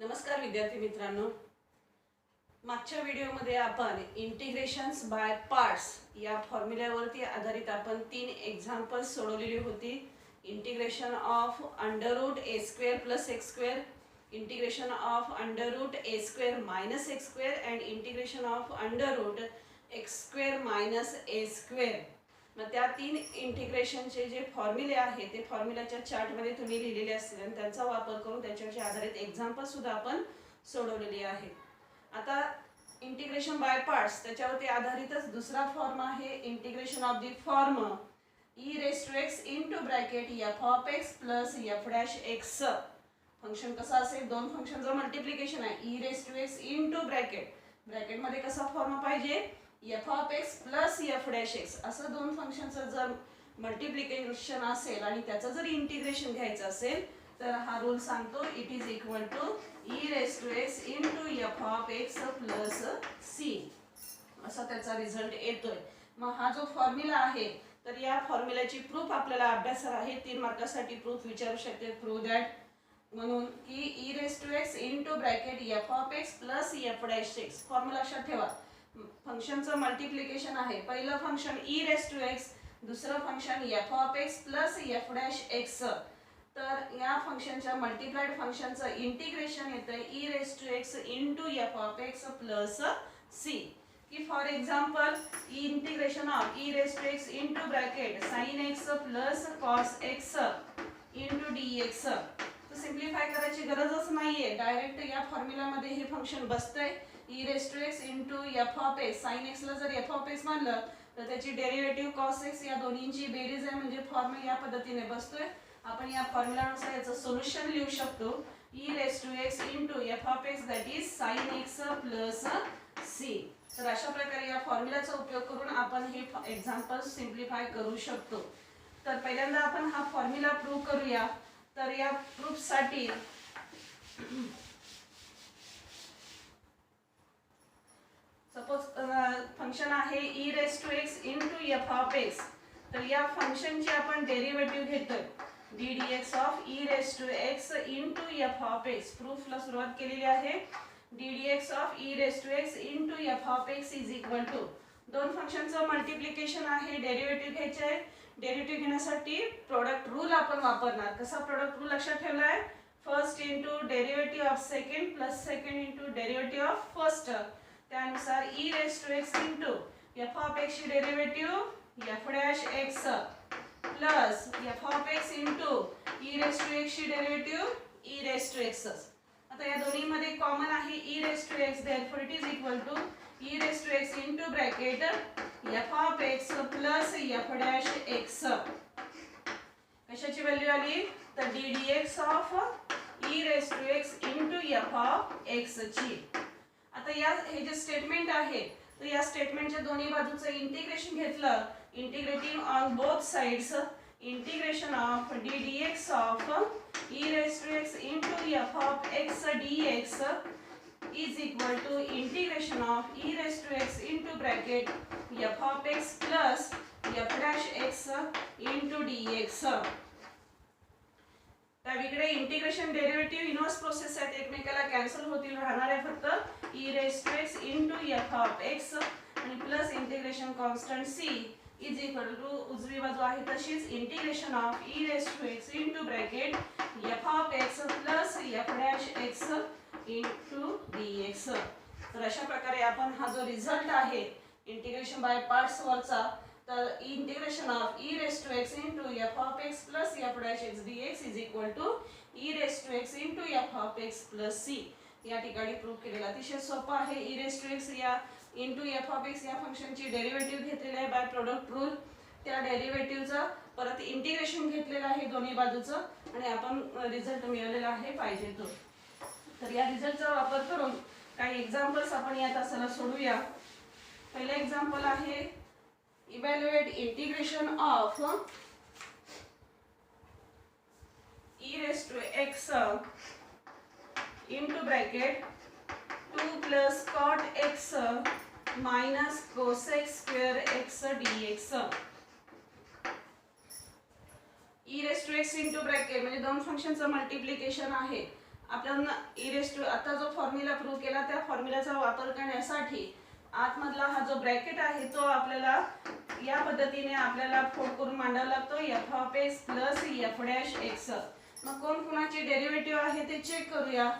नमस्कार विद्यार्थी मित्रांनो, मागच्या व्हिडिओमध्ये आपण इंटिग्रेशन्स बाय पार्ट्स या फॉर्म्युल्यावरती आधारित आपण 3 एक्झाम्पल्स सोडवलेली होती. Integration of under root a square plus x square, integration of under root a square minus x square and integration of under root x square minus a square. मग त्या 3 इंटिग्रेशनचे जे फॉर्म्युले आहे ते फॉर्म्युलाच्या चार्टमध्ये तुम्ही लिहिलेले असतील आणि त्यांचा वापर करून त्याच्यावरचे आधारित एक्झाम्पल सुद्धा आपण सोडवलेली आहे. आता इंटिग्रेशन बाय पार्ट्स त्याच्यावरती आधारितच दुसरा फॉर्म आहे integration of the form e raise to x into bracket f of x plus f dash x. Function कसं असेल, दोन फंक्शनचं मल्टिप्लिकेशन आहे. E raise to x into ब्रॅकेटमध्ये कसा फॉर्म पाहिजे, f of x plus f dash x असं दोन फंक्शनचं जर मल्टिप्लिकेशन असेल आणि त्याचं जर इंटिग्रेशन घ्यायचं असेल तर हा रूल सांगतो it is equal to e raise to x into f of x plus c असा त्याचा रिझल्ट येतोय. मग हा जो फॉर्म्युला आहे तर या फॉर्म्युल्याची प्रूफ आपल्याला अभ्यासाला आहे. 3 मार्कासाठी प्रूफ विचारू शकते. प्रूव्ह दॅट म्हणून की e raise to x into bracket f of x plus f dash x. Formula लक्षात ठेवा, फंक्शनचं मल्टिप्लिकेशन आहे. पहिलं function e raise to x, दुसरं function f of x plus f dash x. तर या फंक्शनच्या मल्टिप्लाइड फंक्शनचं इंटिग्रेशन येतं e raise to x into f of x plus c. की for example integration of e raise to x into bracket sign x plus cos x into d x. तर simplify करायची गरजच नाहीये, direct या फॉर्म्युलामध्ये हे function बसतंय. E raise to x into f of x, sine एक्सला जर एफ ऑफ एक्स मानलं तर त्याची डेरिव्हेटिव्ह कॉस एक्स या दोन्हींची बेरीज आहे, म्हणजे फॉर्म या पद्धतीने बसतोय. आपण या फॉर्म्युलानुसार याचं सोल्युशन लिहू शकतो. E raise to x into f of x that is sine x plus c. तर अशा प्रकारे या फॉर्म्युलाचा उपयोग करून आपण हे एक्झाम्पल सिम्प्लिफाय करू शकतो. तर पहिल्यांदा आपण हा फॉर्म्युला प्रूव्ह करूया. तर या प्रूफसाठी सपोज फंक्शन आहे e raise to x into f of x. तर या फंक्शनची आपण डेरिव्हेटिव्ह घेतोय d d x of e raise to x into f of x. प्रूफला सुरुवात केलेली आहे. D d x of e raise to x into f of x is equal to दोन फंक्शनचं मल्टिप्लिकेशन आहे, डेरिव्हेटिव्ह घ्यायचे आहे. डेरिव्हेटिव्ह घेण्यासाठी प्रोडक्ट रूल आपण वापरणार. कसा प्रोडक्ट रूल लक्षात ठेवलाय, first into derivative of second plus second into derivative of first. त्यानुसार e raise to x into f of x ची derivative f dash x plus f of x into e raise to x ची derivative e raise to x. आता या दोन्हीमध्ये common आहे e raise to x, therefore it is equal to e raise to x into bracket f of x plus f dash x. कशाची value आली तर d d x of e raise to x into f of x ची. आता या हे जे statement आहे तर या स्टेटमेंटच्या दोन्ही बाजूचं इंटिग्रेशन घेतलं, integrating on both sides, integration of d d x of e raise to x into f of x d x is equal to integration of e raise to x into bracket f of x plus f dash x into d x. त्यावेळी integration derivative inverse process आहेत, एकमेकाला cancel होतील, राहणार आहे फक्त e raise to x into f of x आणि plus integration constant C is equal to उजवी बाजू आहे तशीच integration of e raise to x into bracket f of x plus f dash x into d x. तर अशा प्रकारे आपण हा जो रिझल्ट आहे इंटिग्रेशन बाय पार्ट्स वरचा, तर integration of e raise to x into f of x plus f dash x d x is equal to e raise to x into f of x plus c या ठिकाणी prove केलेला. अतिशय सोपं आहे. E raise to x या into f of x या फंक्शनची derivative घेतलेली आहे बाय प्रोडक्ट रूल. त्या डेरिव्हेटिव्हचं परत इंटिग्रेशन घेतलेलं आहे दोन्ही बाजूचं आणि आपण रिझल्ट मिळवलेला आहे पाहिजे तो. तर या रिझल्टचा वापर करून काही एक्झाम्पल्स आपण या तासाला सोडूया. पहिलं एक्झाम्पल आहे evaluate integration of e raise to x into bracket 2 plus cot x minus cosec square x d x. E raise to x into bracket म्हणजे दोन फंक्शनचं मल्टिप्लिकेशन आहे आपण ई रेस टू आता जो फॉर्म्युला प्रूव्ह केला त्या फॉर्म्युलाचा वापर करण्यासाठी आतमधला हा जो ब्रॅकेट आहे तो आपल्याला या पद्धतीने आपल्याला फोल्ड करून मांडावा लागतो F of x plus f dash x. मग कोण कोणाची डेरिव्हेटिव्ह आहे ते चेक करूया.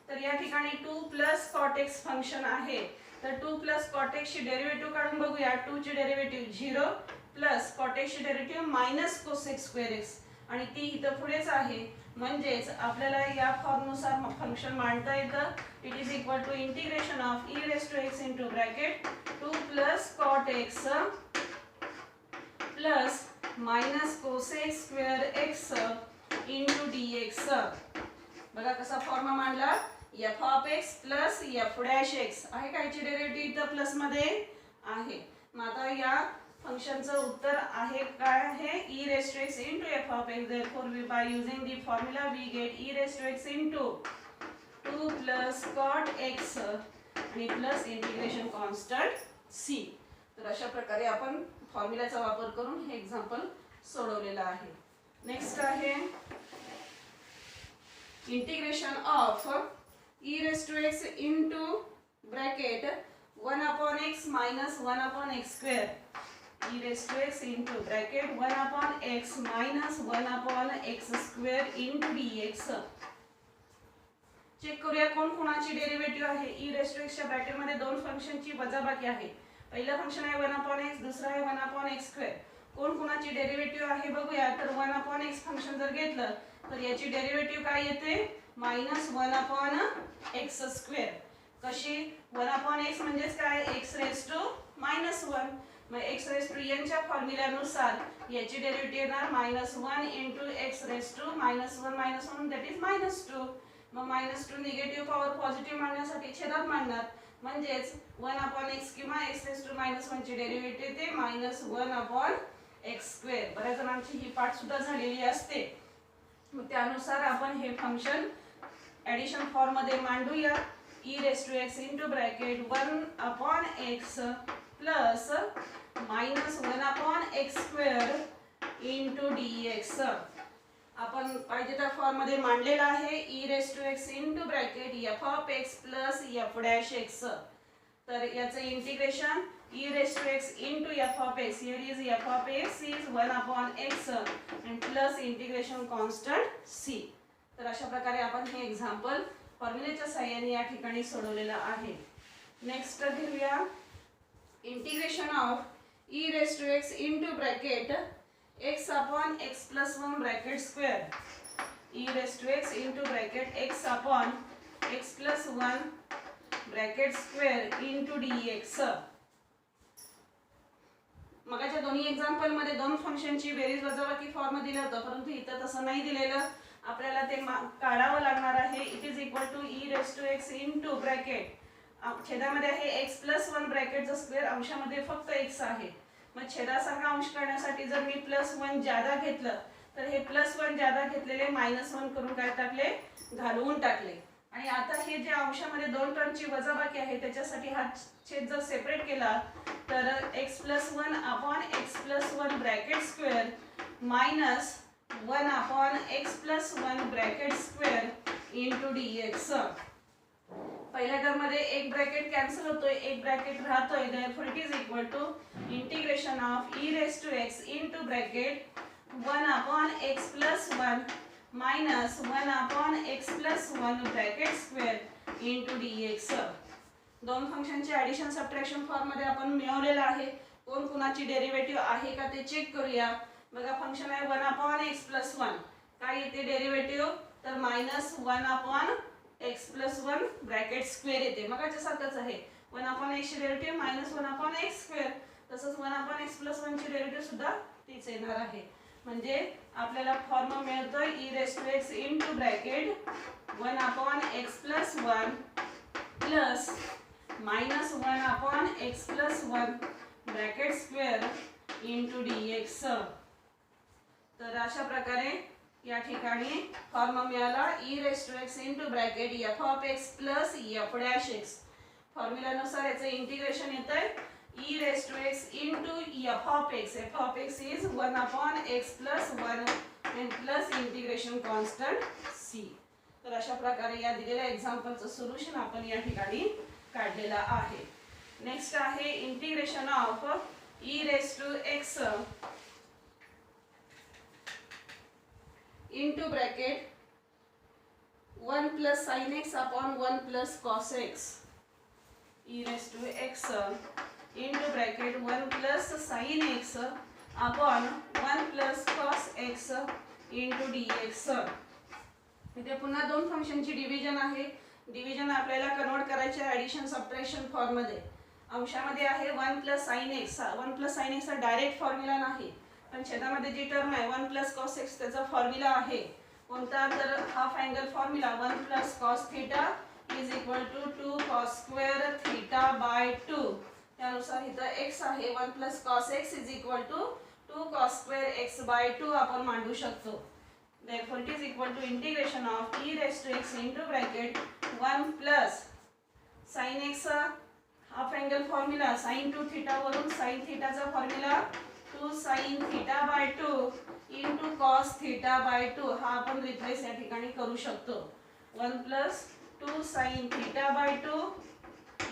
तर या ठिकाणी 2 प्लस कॉट एक्स फंक्शन आहे. तर 2 प्लस कॉट एक्सची डेरिव्हेटिव्ह काढून बघूया. 2 ची डेरिव्हेटिव्ह 0 प्लस कॉट एक्सची derivative minus cosec square x आणि ती इथं पुढेच आहे. म्हणजेच आपल्याला या फॉर्मनुसार फंक्शन मांडता येतं. It is equal to integration of e raise to x into bracket 2 plus cot x plus minus cosec square x into d x. बघा कसा फॉर्म मांडला. F of x plus f dash x आहे. कायची derivative इथं plus मध्ये आहे. मग आता या फंक्शनचं उत्तर आहे काय आहे e raise to x into f of x. Therefore we by using the formula we get e raise to x into 2 plus cot x आणि प्लस इंटिग्रेशन कॉन्स्टंट सी. तर अशा प्रकारे आपण फॉर्म्युलाचा वापर करून हे एक्झाम्पल सोडवलेलं आहे. नेक्स्ट आहे integration of e raise to x into bracket 1 upon x minus 1 upon x square. E raise to x into bracket 1 upon x minus 1 upon x square into d x. Check करूया कोण कोणाची derivative आहे. E raise to एक्सच्या ब्रॅकेटमध्ये दोन फंक्शनची वजाबाकी आहे. पहिलं फंक्शन आहे 1 अपॉन एक्स, दुसरं आहे 1 अपॉन एक्स स्क्वेअर. कोण कोणाची डेरिव्हेटिव्ह आहे बघूया. तर 1 अपॉन एक्स फंक्शन जर घेतलं तर याची डेरिव्हेटिव्ह काय येते मायनस 1 अपॉन एक्स स्क्वेअर. कशी 1 अपॉन एक्स म्हणजेच काय एक्स रेस टू मायनस 1. मग एक्स रेस टू यांच्या फॉर्म्युल्यानुसार याची डेरिव्हेटिव्ह येणार minus 1 into x raise to minus 1 that is minus 2. मग मायनस 2 निगेटिव्ह पॉवर पॉझिटिव्ह मांडण्यासाठी छेदात मांडणार. म्हणजेच 1 अपॉन एक्स किंवा एक्स रेस टू मायनस 1 ची डेरिव्हेटिव्ह येते मायनस 1 अपॉन एक्स स्क्वेअर. बऱ्याच जणांची ही पाठ सुद्धा झालेली असते. मग त्यानुसार आपण हे फंक्शन ॲडिशन फॉर्म मध्ये मांडूया. E raise to x into bracket 1 upon x plus minus 1 upon x square into d x. आपण पाहिजे त्या फॉर्म मध्ये मांडलेला आहे. E raise to x into bracket f of x plus f dash x. तर याचं integration e raise to x into f of x. Here is f of x is 1 upon x and plus integration constant c. तर अशा प्रकारे आपण हे example फॉर्म्युलेच्या साहाय्याने या ठिकाणी सोडवलेलं आहे. नेक्स्ट घेऊया integration of e raise to x into bracket x upon x plus 1 bracket square. e raised to x into bracket x upon x plus 1 bracket square into dx. मगाच्या दोन्ही एक्झाम्पल मध्ये दोन फंक्शनची बेरीज वजाबाकी फॉर्म दिलं होतं, परंतु इथं तसं नाही दिलेलं. आपल्याला ते काढावं लागणार आहे. It is equal to e raise to x into bracket छेदामध्ये आहे एक्स प्लस 1 ब्रॅकेटचा स्क्वेअर. अंशामध्ये फक्त एक्स आहे. मग छेदासारखा अंश करण्यासाठी जर मी प्लस 1 ज्यादा घेतलं तर हे प्लस 1 ज्यादा घेतलेले मायनस 1 करून काय टाकले घालवून टाकले. आणि आता हे जे अंशामध्ये दोन टर्मची वजाबाकी आहे त्याच्यासाठी हा छेद जर सेपरेट केला तर x plus 1 upon x plus 1 bracket square minus 1 upon x plus 1 bracket square into d x. पहिल्या टर्म मध्ये एक ब्रॅकेट कॅन्सल होतोय, एक ब्रॅकेट राहतोय. Therefore it is equal to integration of e raise to x into bracket 1 upon x plus 1 minus 1 upon x plus 1 bracket square into d x. दोन फंक्शनचे addition subtraction form मध्ये आपण मिळवलेलं आहे. कोण कुणाची डेरिव्हेटिव्ह आहे का ते चेक करूया. बघा फंक्शन आहे 1 अपॉन एक्स प्लस 1. काय येते डेरिव्हेटिव्ह तर minus 1 upon x plus 1 bracket square येते. मग सारखंच आहे 1 अपॉन एक्स ची derivative minus 1 upon x square. तसंच 1 अपॉन एक्स प्लस 1 ची डेरिव्हेटिव्ह सुद्धा तीच येणार आहे. म्हणजे आपल्याला फॉर्म मिळतोय e raise to x into bracket 1 upon x plus 1 plus minus 1 upon x plus 1 bracket square into d x. तर अशा प्रकारे या ठिकाणी फॉर्म मिळाला e raise to x into bracket f of x plus f dash x. फॉर्म्युल्यानुसार याचं integration येतंय e raise to x into f of x. F of x is 1 upon x plus 1 and plus integration constant c. तर अशा प्रकारे या दिलेल्या एक्झाम्पलचं solution आपण या ठिकाणी काढलेलं आहे. नेक्स्ट आहे integration of e raise to x into bracket 1 plus sin x upon 1 plus cos x e raised to x into bracket 1 plus sin x upon 1 plus cos x into dx. इथे पुन्हा दोन फंक्शनची division आहे. Division आपल्याला convert करायचे आहे addition subtraction फॉर्ममध्ये. अंशामध्ये आहे 1 plus sin x. 1 plus sin x चा डायरेक्ट फॉर्म्युला नाही, पण छेदामध्ये जी टर्म आहे 1 plus cos x त्याचा फॉर्म्युला आहे. कोणता? तर half angle formula 1 plus cos theta is equal to 2 cos square theta by 2. त्यानुसार इथं x आहे 1 plus cos x is equal to 2 cos square x by 2 आपण मांडू शकतो. therefore it is equal to integration of e raised to x into bracket 1 plus sin x half angle formula sin 2 theta वरून sin थीटाचा formula 2 sin theta by 2 into cos theta by 2 हा आपण replace या ठिकाणी करू शकतो. 1 plus 2 sin theta by 2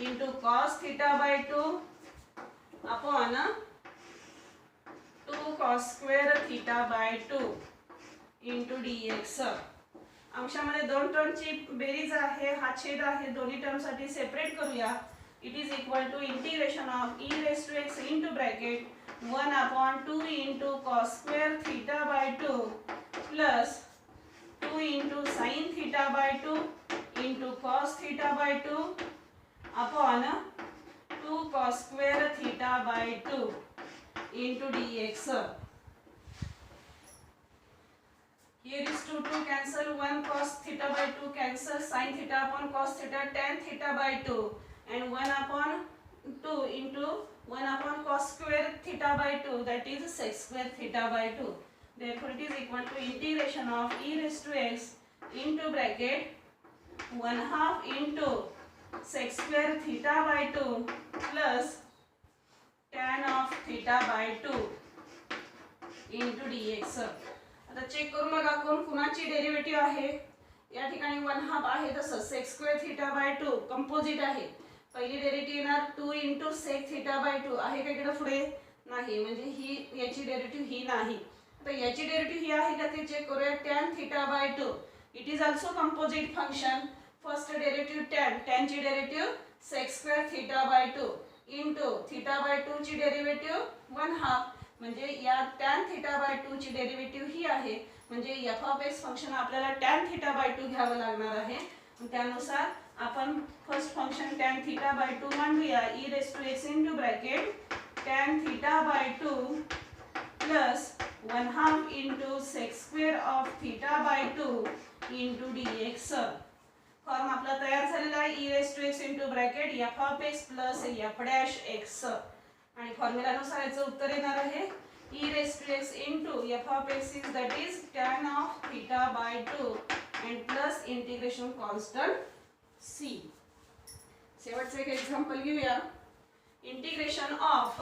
into cos theta by 2 upon 2 cos square theta by 2 into dx. अंशामध्ये दोन टर्मची बेरीज आहे, हा छेद आहे, दोन्ही टर्मसाठी सेपरेट करूया. It is equal to integration of e raise to x into bracket 1 upon 2 into cos square theta by 2 plus 2 into sin theta by 2 into cos theta by 2 upon 2 cos square theta by 2 into dx. Here is 2 cancel, 1 cos theta by 2 cancel, sin theta upon cos theta tan theta by 2 and 1 upon 2 into 1 upon cos square theta by 2, that is sec square theta by 2. Therefore it is equal to integration of e raised to x into bracket 1 half into sec square theta by 2 plus tan of theta by 2 into dx. आता check करू बघा कोण कुणाची derivative आहे. या ठिकाणी 1 half आहे, तसं sec square theta by 2 composite आहे. पहिली डेरिव्हेटिव्ह येणार 2 into sec theta by 2 आहे का इकडे पुढे? नाही, म्हणजे ही याची डेरिव्हेटिव्ह ही नाही. आता याची डेरिव्हेटिव्ह ही आहे का ते चेक करूया. tan theta by 2 it is also composite function. First derivative tan ची derivative sec square theta by 2 into theta by 2 ची डेरिव्हेटिव्ह 1 हाफ, म्हणजे या tan थीटा बाय 2 ची डेरिव्हेटिव्ह ही आहे. म्हणजे f ऑफ x फंक्शन आपल्याला tan थीटा बाय 2 घ्यावं लागणार आहे. त्यानुसार आपण first function tan theta by 2 मांडूया. e raise to x into bracket tan theta by 2 plus 1 half into sec square of theta by 2 into dx. Form आपला तयार झालेला आहे. e raise to x into bracket f of x plus f dash x आणि फॉर्म्युलानुसार याचं उत्तर येणार आहे e raise to x into f of x is that is tan of theta by 2 and plus integration constant c. शेवटचं एक example घेऊया. Integration of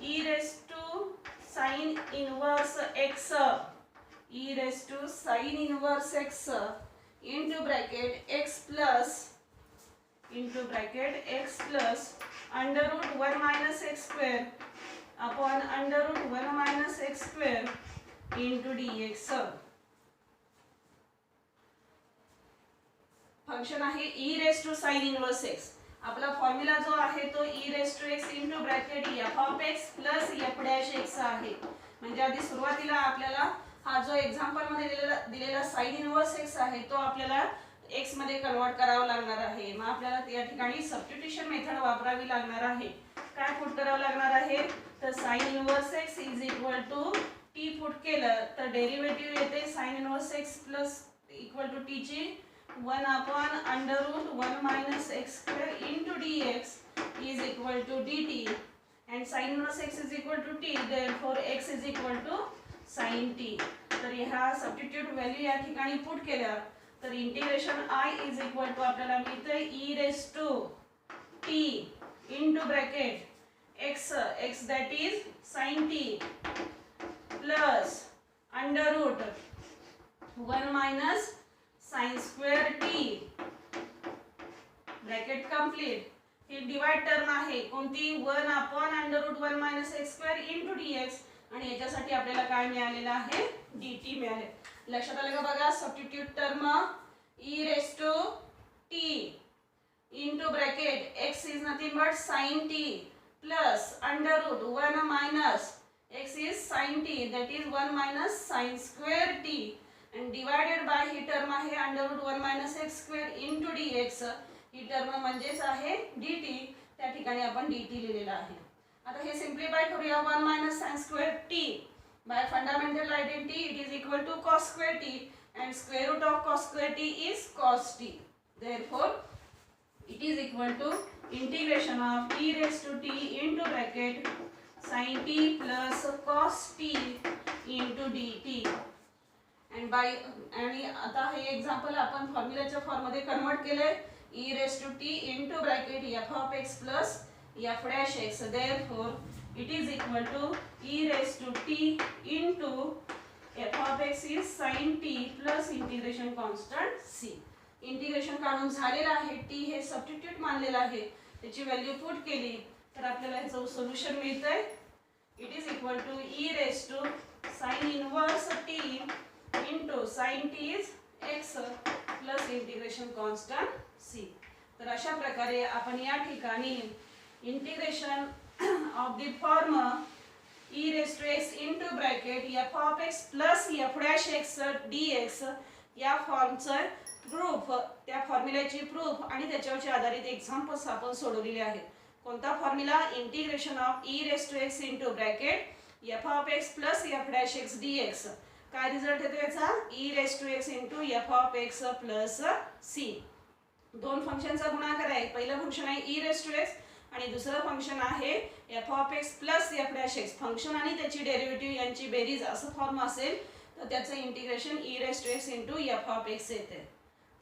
e raise to sin inverse x e raise to sin inverse x into bracket x plus under root 1 minus x square upon under root 1 minus x square into dx. Function आहे e raise to sin inverse x. आपला formula जो आहे तो e raise to x into bracket f of x plus f dash x आहे. म्हणजे आधी सुरुवातीला आपल्याला हा जो एक्झाम्पल मध्ये दिलेला sin इनवर्स x आहे तो आपल्याला x मध्ये कन्वर्ट करावा लागणार आहे. मग आपल्याला या ठिकाणी सबस्टिट्यूशन मेथड वापरावी लागणार आहे. काय पुट करावं लागणार आहे? तर sin inverse x is equal to t put केलं तर डेरिव्हेटिव्ह येते sin inverse x plus equal to t ची 1 upon under root 1 minus x square into dx is equal to dt and sin inverse x is equal to t, therefore x is equal to sin t. तर ह्या substitute value या ठिकाणी put केल्या तर integration I is equal to आपल्याला मिळते e raise to t into bracket x that is sin t plus under root 1 minus sin square t bracket complete. ही divide term आहे कोणती 1 upon under root 1 minus x square into dx आणि याच्यासाठी आपल्याला काय मिळालेलं आहे dt मिळाले. लक्षात आलं का बघा. Substitute term e raise to t into bracket x is nothing but sin t plus under root 1 minus x is sin t that is 1 minus sin square t and divided by he term आहे under root 1 minus x square into dx. ही term म्हणजेच आहे dt. त्या ठिकाणी आपण dt लिहिलेला आहे. आता हे सिम्प्लिफाय करूया. 1 minus sin square t by fundamental identity it is equal to cos square t and square root of cos square t is cos t. Therefore it is equal to integration of e raised to t into bracket sin t plus cos t into dt and by आणि आता हे example आपण फॉर्म्युलाच्या form मध्ये convert केले. e raised to t into bracket f of x plus f dash x. Therefore it is equal to e raised to t into f of x is sin t plus integration constant c. Integration काढून झालेलं आहे. T हे substitute मानलेलं आहे. त्याची value put केली तर आपल्याला ह्याचं सोल्युशन मिळतंय. It is equal to e raise to sine inverse t into sine t is x plus integration constant c. तर अशा प्रकारे आपण या ठिकाणी integration of the form e raise to x into bracket f of x plus f dash x d x या फॉर्मचं proof, त्या फॉर्म्युल्याची proof आणि त्याच्यावरचे आधारित एक्झाम्पल्स आपण सोडवलेले आहेत. कोणता formula integration of e raise to x into bracket f of x plus f dash x d x. काय रिझल्ट येतो याचा e raise to x into f of x plus c. दोन फंक्शनचा गुणाकार आहे. पहिलं फंक्शन आहे ई रेस टू एक्स आणि दुसरं फंक्शन आहे F of x plus f dash x. Function आणि त्याची डेरिव्हेटिव्ह यांची बेरीज असं फॉर्म असेल तर त्याचं integration e raise to x into f of x येते.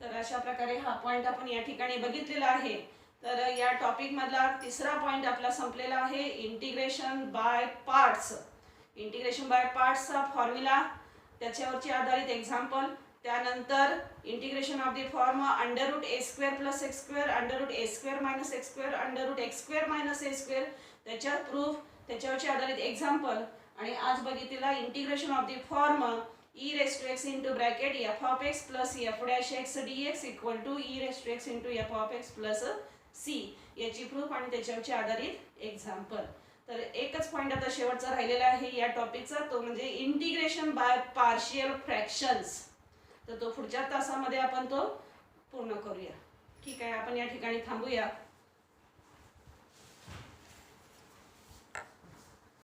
तर अशा प्रकारे हा पॉइंट आपण या ठिकाणी बघितलेला आहे. तर या टॉपिक मधला तिसरा पॉइंट आपला संपलेला आहे integration by parts. Integration by पार्ट्सचा फॉर्म्युला, त्याच्यावरची आधारित एक्झाम्पल, त्यानंतर integration of the form under root a square plus x square under root a square minus x square under root x square minus a square, त्याच्या proof, त्याच्यावरची आधारित example आणि आज बघितलेला integration of the form e raised to x into bracket f of x plus f dash x dx equal to e raised to x into f of x plus c याची proof आणि त्याच्यावरची आधारित example. तर एकच point आता शेवटचा राहिलेला आहे या टॉपिकचा, तो म्हणजे इंटिग्रेशन बाय पार्शियल फ्रॅक्शन्स. तर तो पुढच्या तासामध्ये आपण तो पूर्ण करूया. ठीक आहे, आपण या ठिकाणी थांबूया.